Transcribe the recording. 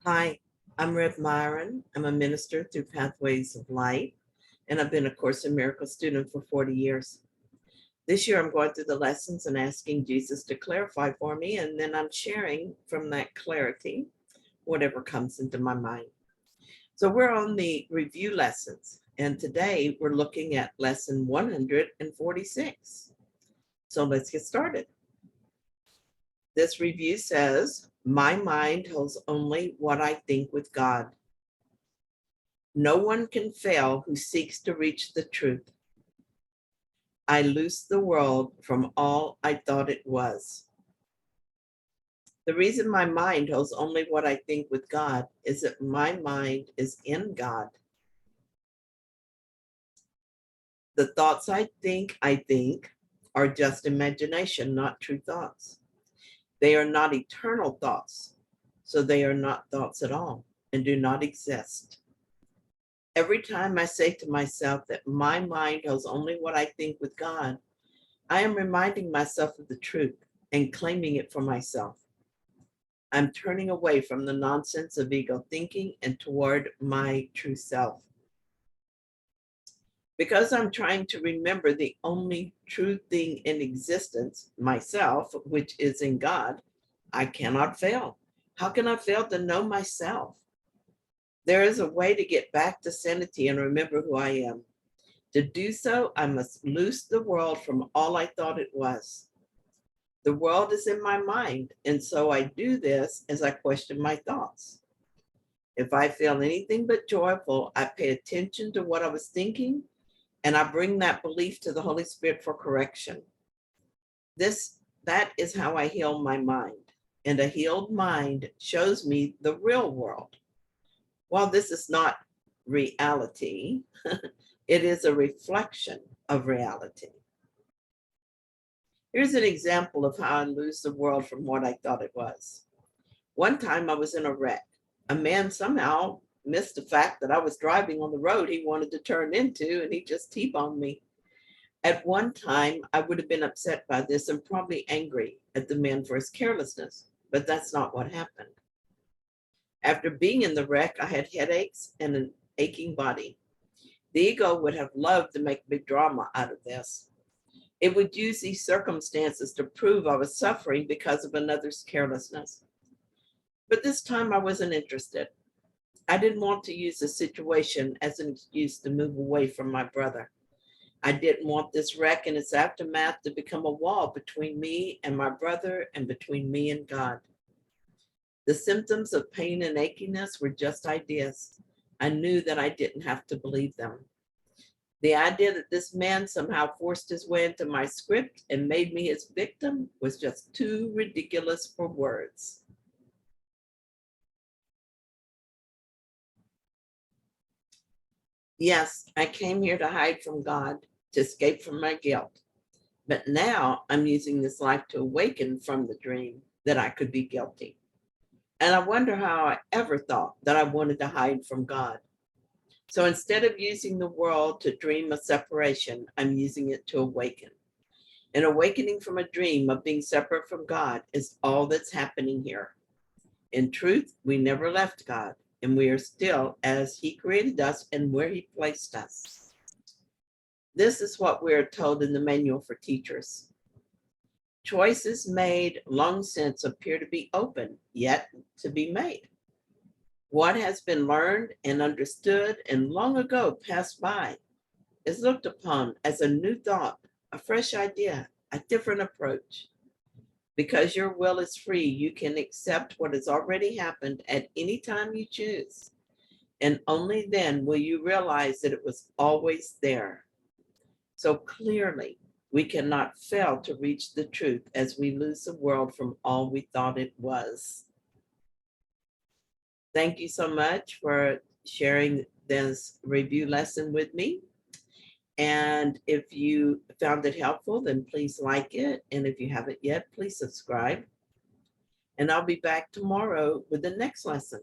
Hi, I'm Rev Myron. I'm a minister through Pathways of Light, and I've been a Course in Miracles student for 40 years. This year, I'm going through the lessons and asking Jesus to clarify for me, and then I'm sharing from that clarity whatever comes into my mind. So we're on the review lessons, and today we're looking at lesson 146. So let's get started. This review says, my mind holds only what I think with God. No one can fail who seeks to reach the truth. I loose the world from all I thought it was. The reason my mind holds only what I think with God is that my mind is in God. The thoughts I think are just imagination, not true thoughts. They are not eternal thoughts, so they are not thoughts at all and do not exist. Every time I say to myself that my mind holds only what I think with God, I am reminding myself of the truth and claiming it for myself. I'm turning away from the nonsense of ego thinking and toward my true self. Because I'm trying to remember the only true thing in existence, myself, which is in God, I cannot fail. How can I fail to know myself? There is a way to get back to sanity and remember who I am. To do so, I must loose the world from all I thought it was. The world is in my mind, and so I do this as I question my thoughts. If I feel anything but joyful, I pay attention to what I was thinking, and I bring that belief to the Holy Spirit for correction. That is how I heal my mind, and a healed mind shows me the real world. While this is not reality, it is a reflection of reality. Here's an example of how I lose the world from what I thought it was. One time I was in a wreck. A man somehow missed the fact that I was driving on the road he wanted to turn into, and he just T-boned me. At one time, I would have been upset by this and probably angry at the man for his carelessness, but that's not what happened. After being in the wreck, I had headaches and an aching body. The ego would have loved to make big drama out of this. It would use these circumstances to prove I was suffering because of another's carelessness. But this time I wasn't interested. I didn't want to use the situation as an excuse to move away from my brother. I didn't want this wreck and its aftermath to become a wall between me and my brother and between me and God. The symptoms of pain and achiness were just ideas. I knew that I didn't have to believe them. The idea that this man somehow forced his way into my script and made me his victim was just too ridiculous for words. Yes, I came here to hide from God, to escape from my guilt. But now I'm using this life to awaken from the dream that I could be guilty. And I wonder how I ever thought that I wanted to hide from God. So instead of using the world to dream of separation, I'm using it to awaken. An awakening from a dream of being separate from God is all that's happening here. In truth, we never left God, and we are still as He created us and where He placed us. This is what we are told in the manual for teachers. Choices made long since appear to be open, yet to be made. What has been learned and understood and long ago passed by is looked upon as a new thought, a fresh idea, a different approach. Because your will is free, you can accept what has already happened at any time you choose. And only then will you realize that it was always there. So clearly, we cannot fail to reach the truth as we lose the world from all we thought it was. Thank you so much for sharing this review lesson with me. And if you found it helpful, then please like it. And if you haven't yet, please subscribe. And I'll be back tomorrow with the next lesson.